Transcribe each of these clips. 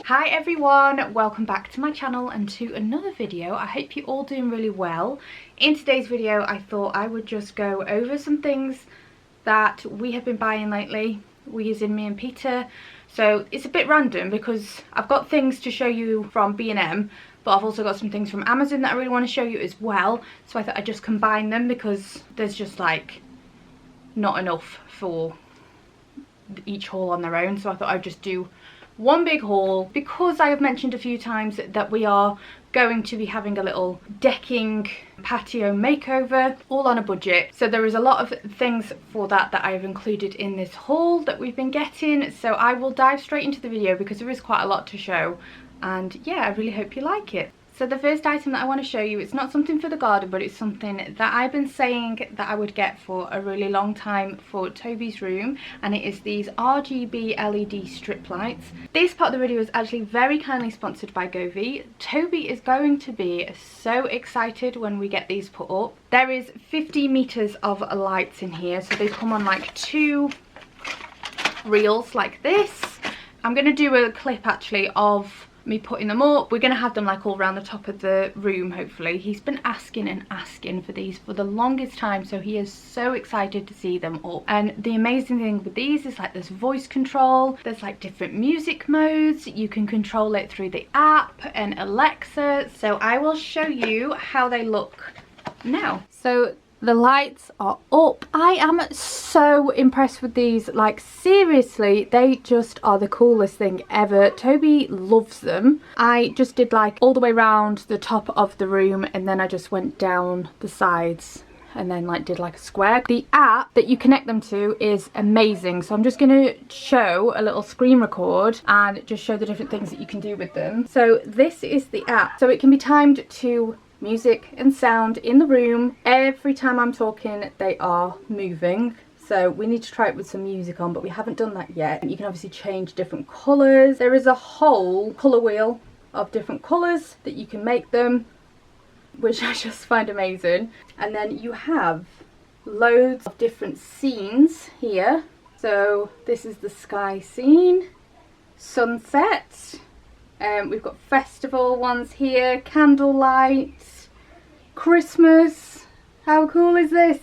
Hi everyone, welcome back to my channel and to another video. I hope you're all doing really well. In today's video I thought I would just go over some things that we have been buying lately. We as in me and Peter. So it's a bit random because I've got things to show you from B&M, but I've also got some things from Amazon that I really want to show you as well. So I thought I'd just combine them because there's just like not enough for each haul on their own. So I thought I'd just do one big haul because I have mentioned a few times that we are going to be having a little decking patio makeover, all on a budget. So there is a lot of things for that I have included in this haul that we've been getting. So I will dive straight into the video because there is quite a lot to show, and yeah, I really hope you like it. So the first item that I want to show you, it's not something for the garden, but it's something that I've been saying that I would get for a really long time for Toby's room, and it is these RGB LED strip lights. This part of the video is actually very kindly sponsored by Govee. Toby is going to be so excited when we get these put up. There is 50 meters of lights in here, so they come on like 2 reels like this. I'm going to do a clip actually of me putting them up. We're going to have them like all around the top of the room, hopefully. He's been asking and asking for these for the longest time, so he is so excited to see them up. And the amazing thing with these is like there's voice control, there's like different music modes, you can control it through the app and Alexa. So I will show you how they look now. So the lights are up. I am so impressed with these, like seriously, they just are the coolest thing ever. Toby loves them. I just did like all the way around the top of the room, and then I just went down the sides and then like did like a square. The app that you connect them to is amazing, so I'm just going to show a little screen record and just show the different things that you can do with them. So this is the app, so it can be timed to music and sound in the room. Every time I'm talking they are moving, so we need to try it with some music on, but we haven't done that yet. You can obviously change different colours. There is a whole colour wheel of different colours that you can make them, which I just find amazing. And then you have loads of different scenes here. So this is the sky scene, sunset, we've got festival ones here, candlelight, Christmas. How cool is this?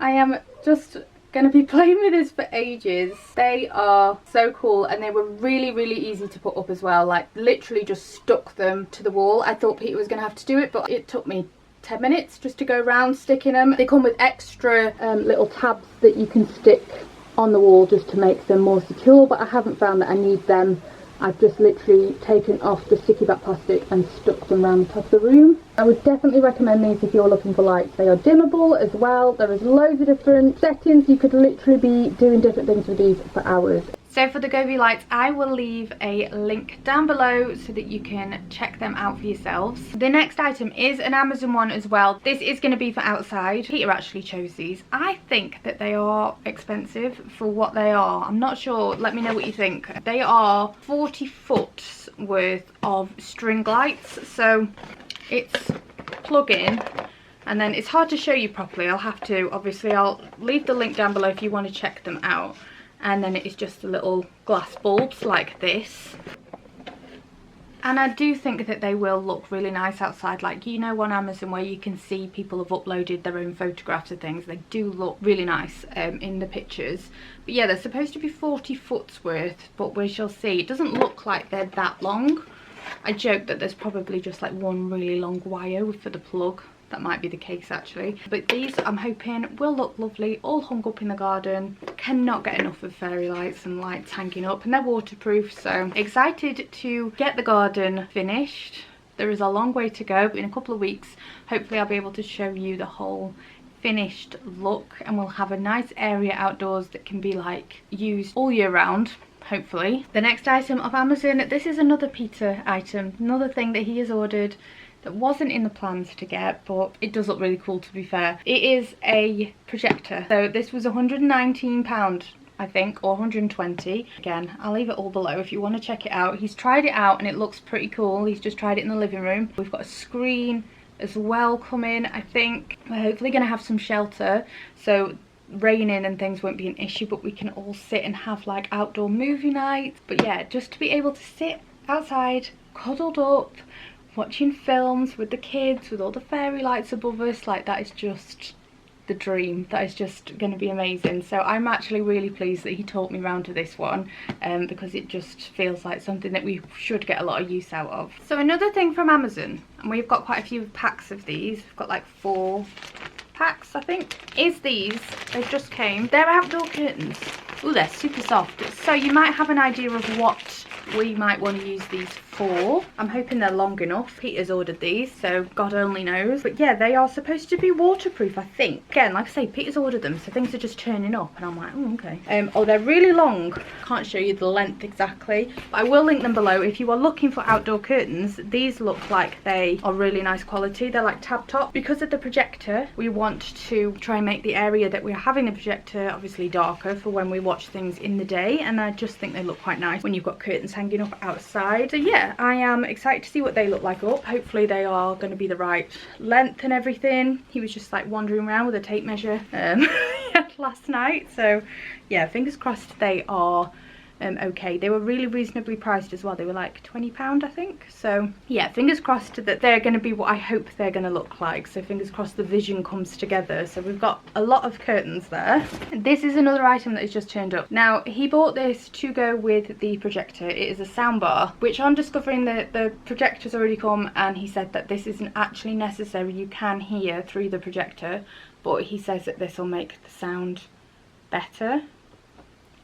I am just going to be playing with this for ages. They are so cool, and they were really easy to put up as well. Like literally just stuck them to the wall. I thought Peter was going to have to do it, but it took me 10 minutes just to go around sticking them. They come with extra little tabs that you can stick on the wall just to make them more secure, but I haven't found that I need them. I've just literally taken off the sticky back plastic and stuck them around the top of the room. I would definitely recommend these if you're looking for lights. They are dimmable as well. There is loads of different settings. You could literally be doing different things with these for hours. So for the Govee lights, I will leave a link down below so that you can check them out for yourselves. The next item is an Amazon one as well. This is going to be for outside. Peter actually chose these. I think that they are expensive for what they are. I'm not sure. Let me know what you think. They are 40 foot worth of string lights. So it's plug in, and then it's hard to show you properly. I'll leave the link down below if you want to check them out. And then it is just the little glass bulbs like this, and I do think that they will look really nice outside, like you know on Amazon where you can see people have uploaded their own photographs of things. They do look really nice in the pictures. But yeah, they're supposed to be 40 foot's worth, but we shall see. It doesn't look like they're that long. I joke that there's probably just like one really long wire for the plug. That might be the case actually, but these I'm hoping will look lovely, all hung up in the garden. Cannot get enough of fairy lights and lights hanging up, and they're waterproof, so excited to get the garden finished. There is a long way to go, but in a couple of weeks hopefully I'll be able to show you the whole finished look, and we'll have a nice area outdoors that can be like used all year round, hopefully. The next item of Amazon, this is another Peter item, another thing that he has ordered that wasn't in the plans to get, but it does look really cool to be fair. It is a projector. So this was £119 I think, or 120. Again, I'll leave it all below if you want to check it out. He's tried it out and it looks pretty cool. He's just tried it in the living room. We've got a screen as well coming. I think we're hopefully going to have some shelter, so raining and things won't be an issue, but we can all sit and have like outdoor movie nights. But yeah, just to be able to sit outside cuddled up watching films with the kids with all the fairy lights above us, like that is just the dream. That is just going to be amazing. So I'm actually really pleased that he talked me round to this one, because it just feels like something that we should get a lot of use out of. So another thing from Amazon, and we've got quite a few packs of these, we've got like 4 packs I think, is these. They just came. They're outdoor curtains. Oh, they're super soft. So you might have an idea of what we might want to use these for. I'm hoping they're long enough. Peter's ordered these, so God only knows. But yeah, they are supposed to be waterproof, I think. Again, like I say, Peter's ordered them, so things are just turning up, and I'm like, oh, okay. Oh, they're really long. Can't show you the length exactly, but I will link them below. If you are looking for outdoor curtains, these look like they are really nice quality. They're like tab top. Because of the projector, we want to try and make the area that we're having the projector obviously darker for when we watch things in the day, and I just think they look quite nice when you've got curtains hanging up outside. So yeah, I am excited to see what they look like up. Hopefully they are going to be the right length and everything. He was just like wandering around with a tape measure last night, so yeah, fingers crossed they are okay. They were really reasonably priced as well. They were like £20 I think. So yeah, fingers crossed that they're going to be what I hope they're going to look like. So fingers crossed the vision comes together. So we've got a lot of curtains there. This is another item that has just turned up. Now he bought this to go with the projector. It is a sound bar, which on discovering that the projector's already come, and he said that this isn't actually necessary. You can hear through the projector, but he says that this will make the sound better.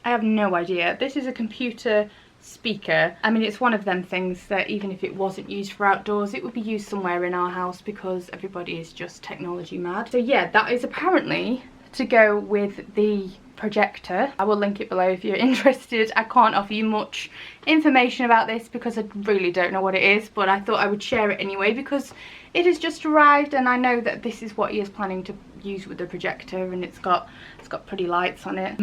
I have no idea. This is a computer speaker. I mean, it's one of them things that even if it wasn't used for outdoors, it would be used somewhere in our house because everybody is just technology mad. So yeah, that is apparently to go with the projector. I will link it below if you're interested. I can't offer you much information about this because I really don't know what it is, but I thought I would share it anyway because it has just arrived, and I know that this is what he is planning to use with the projector, and it's got pretty lights on it.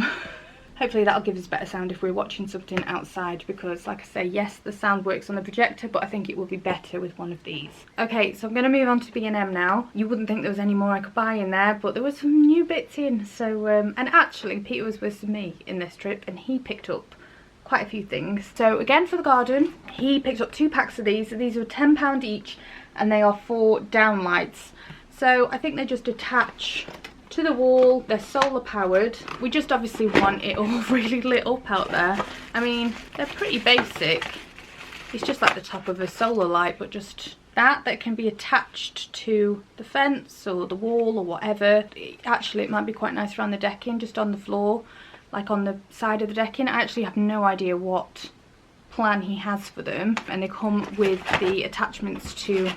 Hopefully that'll give us better sound if we're watching something outside, because like I say, yes, the sound works on the projector, but I think it will be better with one of these. Okay, so I'm going to move on to B&M now. You wouldn't think there was any more I could buy in there, but there was some new bits in. So, and actually Peter was with me in this trip, and he picked up quite a few things. So again, for the garden, he picked up 2 packs of these. These were £10 each, and they are 4 down lights. So I think they just attach to the wall. They're solar powered. We just obviously want it all really lit up out there. I mean, they're pretty basic. It's just like the top of a solar light, but just that can be attached to the fence or the wall or whatever. Actually, it might be quite nice around the decking, just on the floor, like on the side of the decking. I actually have no idea what plan he has for them, and they come with the attachments to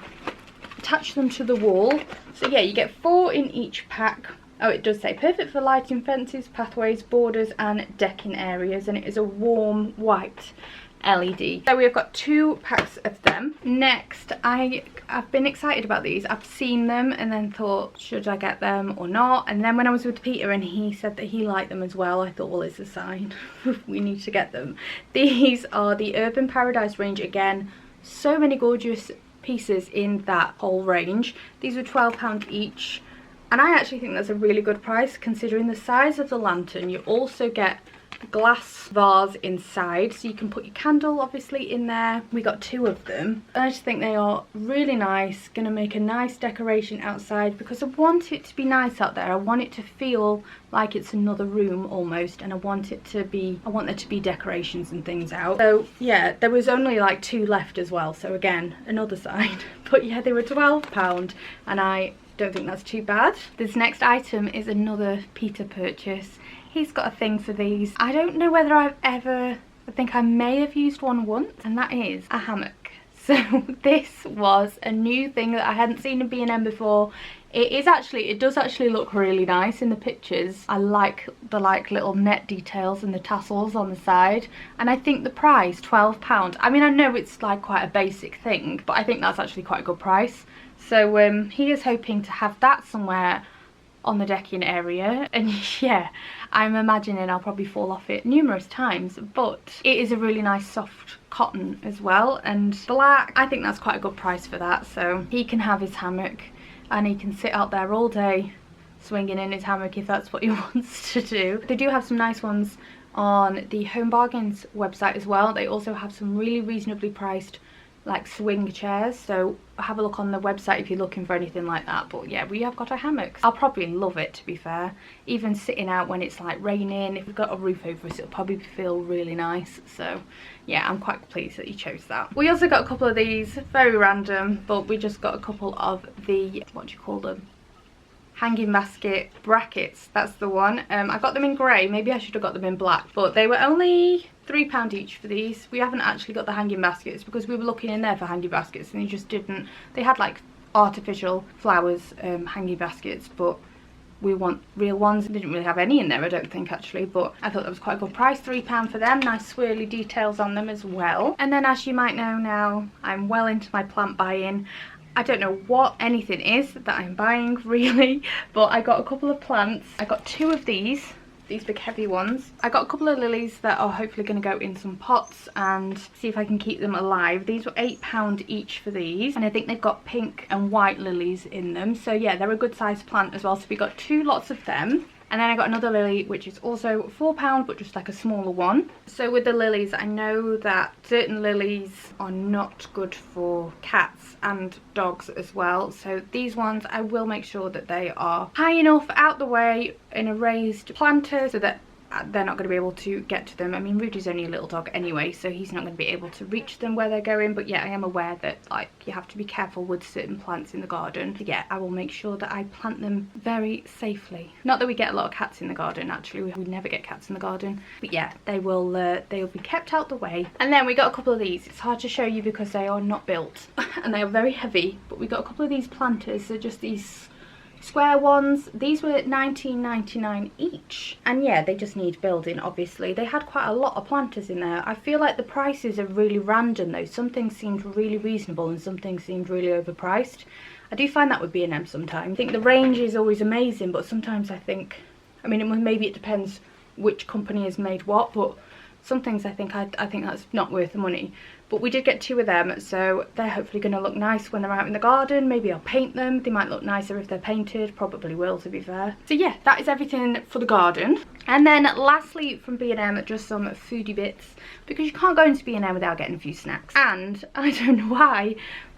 attach them to the wall. So yeah, you get 4 in each pack. Oh, it does say perfect for lighting fences, pathways, borders and decking areas, and it is a warm white LED. So we have got 2 packs of them. Next, I've been excited about these. I've seen them and then thought, should I get them or not? And then when I was with Peter and he said that he liked them as well, I thought, well, it's a sign. We need to get them. These are the Urban Paradise range. Again, so many gorgeous pieces in that whole range. These were £12 each, and I actually think that's a really good price considering the size of the lantern. You also get a glass vase inside, so you can put your candle obviously in there. We got 2 of them, and I just think they are really nice. Gonna make a nice decoration outside because I want it to be nice out there. I want it to feel like it's another room almost, and I want there to be decorations and things out. So yeah, there was only like 2 left as well, so again, another sign. But yeah, they were £12, and I don't think that's too bad. This next item is another Peter purchase. He's got a thing for these. I don't know whether I think I may have used one once, and that is a hammock. So this was a new thing that I hadn't seen in B&M before. It does actually look really nice in the pictures. I like the little net details and the tassels on the side, and I think the price, £12. I mean, I know it's like quite a basic thing, but I think that's actually quite a good price. So he is hoping to have that somewhere on the decking area, and yeah, I'm imagining I'll probably fall off it numerous times, but it is a really nice soft cotton as well, and black. I think that's quite a good price for that. So he can have his hammock and he can sit out there all day swinging in his hammock if that's what he wants to do. They do have some nice ones on the Home Bargains website as well. They also have some really reasonably priced like swing chairs, so have a look on the website if you're looking for anything like that. But yeah, we have got our hammocks. I'll probably love it, to be fair. Even sitting out when it's like raining, if we've got a roof over us, it'll probably feel really nice. So yeah, I'm quite pleased that you chose that. We also got a couple of these, very random, but we just got a couple of the, what do you call them, hanging basket brackets. That's the one. I got them in grey. Maybe I should have got them in black, but they were only £3 each for these. We haven't actually got the hanging baskets because we were looking in there for hanging baskets and they just didn't. They had like artificial flowers hanging baskets, but we want real ones. They didn't really have any in there, I don't think, actually, but I thought that was quite a good price. £3 for them. Nice swirly details on them as well. And then, as you might know now, I'm well into my plant buying. I don't know what anything is that I'm buying really, but I got a couple of plants. I got 2 of these big heavy ones. I got a couple of lilies that are hopefully going to go in some pots and see if I can keep them alive. These were £8 each for these, and I think they've got pink and white lilies in them. So yeah, they're a good sized plant as well. So we got 2 lots of them. And then I got another lily, which is also £4, but just like a smaller one. So with the lilies, I know that certain lilies are not good for cats and dogs as well. So these ones, I will make sure that they are high enough out the way in a raised planter so that they're not going to be able to get to them. I mean, Rudy's only a little dog anyway, so he's not going to be able to reach them where they're going. But yeah, I am aware that like you have to be careful with certain plants in the garden. So yeah, I will make sure that I plant them very safely. Not that we get a lot of cats in the garden, actually. We never get cats in the garden. But yeah, they will be kept out the way. And then we got a couple of these. It's hard to show you because they are not built and they are very heavy. But we got a couple of these planters. They're just these square ones. These were £19.99 each, and yeah, they just need building. Obviously they had quite a lot of planters in there. I feel like the prices are really random though. Some things seemed really reasonable and some things seemed really overpriced. I do find that with B&M sometimes. I think the range is always amazing, but sometimes I think, I mean, maybe it depends which company has made what, but some things I think that's not worth the money. But we did get 2 of them, so they're hopefully going to look nice when they're out in the garden. Maybe I'll paint them. They might look nicer if they're painted. Probably will, to be fair. So yeah, that is everything for the garden. And then lastly from B&M, just some foodie bits, because you can't go into B&M without getting a few snacks. And I don't know why,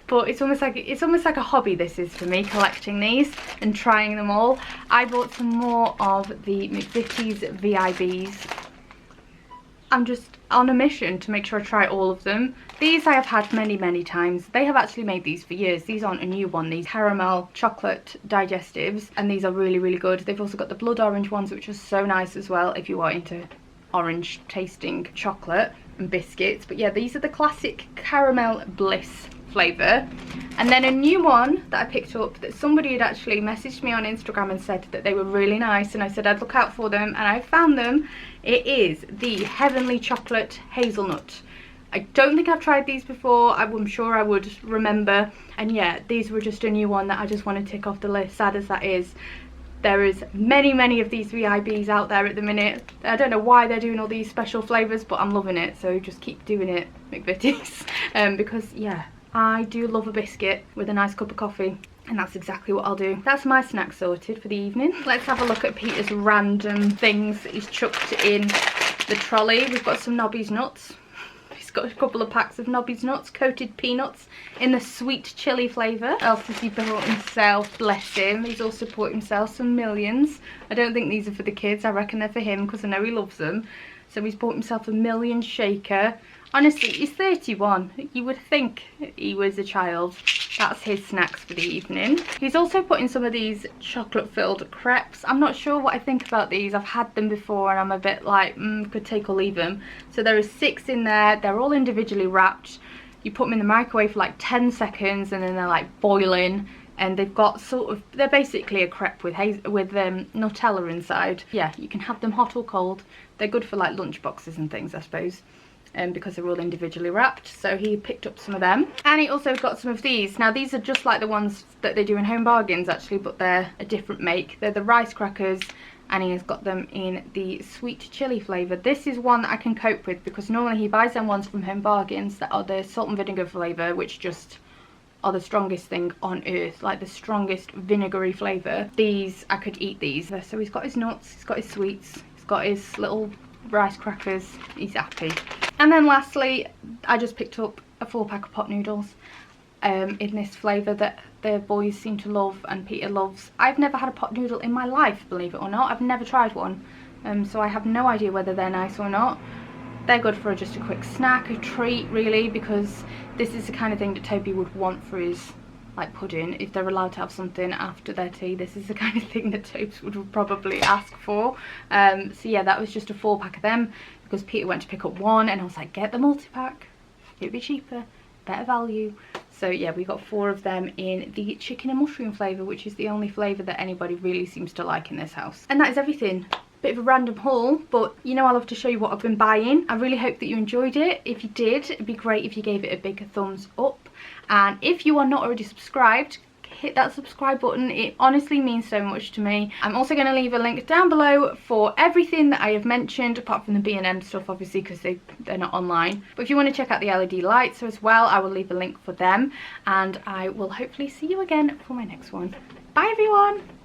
but it's almost like a hobby this is for me, collecting these and trying them all. I bought some more of the McVitie's VIBs. I'm just on a mission to make sure I try all of them. These I have had many times. They have actually made these for years. These aren't a new one. These caramel chocolate digestives, and these are really good. They've also got the blood orange ones, which are so nice as well if you are into orange tasting chocolate and biscuits. But yeah, these are the classic caramel bliss flavour. And then a new one that I picked up that somebody had actually messaged me on Instagram and said that they were really nice, and I said I'd look out for them, and I found them. It is the Heavenly Chocolate Hazelnut. I don't think I've tried these before. I'm sure I would remember. And yeah, these were just a new one that I just want to tick off the list, sad as that is. There is many of these VIBs out there at the minute. I don't know why they're doing all these special flavours, but I'm loving it, so just keep doing it, McVitie's. Because yeah, I do love a biscuit with a nice cup of coffee, and that's exactly what I'll do. That's my snack sorted for the evening. Let's have a look at Peter's random things that he's chucked in the trolley. We've got some Nobby's nuts. He's got a couple of packs of Nobby's nuts, coated peanuts in the sweet chilli flavour. What else has he bought himself? Bless him. He's also bought himself some Millions. I don't think these are for the kids. I reckon they're for him because I know he loves them. So he's bought himself a Million shaker. Honestly, he's 31. You would think he was a child. That's his snacks for the evening. He's also put in some of these chocolate-filled crepes. I'm not sure what I think about these. I've had them before and I'm a bit like, could take or leave them. So there are 6 in there. They're all individually wrapped. You put them in the microwave for like 10 seconds and then they're like boiling. And they've got sort of, they're basically a crepe with Nutella inside. Yeah, you can have them hot or cold. They're good for like lunch boxes and things, I suppose. Because they're all individually wrapped. So he picked up some of them. And he also got some of these. Now these are just like the ones that they do in Home Bargains actually, but they're a different make. They're the rice crackers, and he has got them in the sweet chili flavour. This is one that I can cope with because normally he buys them ones from Home Bargains that are the salt and vinegar flavour, which just are the strongest thing on earth, like the strongest vinegary flavour. These, I could eat these. So he's got his nuts, he's got his sweets, he's got his little rice crackers, he's happy. And then lastly, I just picked up a 4-pack of pot noodles in this flavour that the boys seem to love and Peter loves. I've never had a pot noodle in my life, believe it or not. I've never tried one, so I have no idea whether they're nice or not. They're good for just a quick snack, a treat really, because this is the kind of thing that Toby would want for his like pudding. If they're allowed to have something after their tea, this is the kind of thing that Tobes would probably ask for. So yeah, that was just a 4-pack of them because Peter went to pick up one and I was like, get the multi-pack, it'd be cheaper, better value. So yeah, we got 4 of them in the chicken and mushroom flavour, which is the only flavour that anybody really seems to like in this house. And that is everything. Bit of a random haul, but you know I love to show you what I've been buying. I really hope that you enjoyed it. If you did, it'd be great if you gave it a big thumbs up. And if you are not already subscribed, hit that subscribe button. It honestly means so much to me. I'm also going to leave a link down below for everything that I have mentioned, apart from the B&M stuff obviously because they're not online. But if you want to check out the LED lights as well, I will leave a link for them. And I will hopefully see you again for my next one. Bye everyone!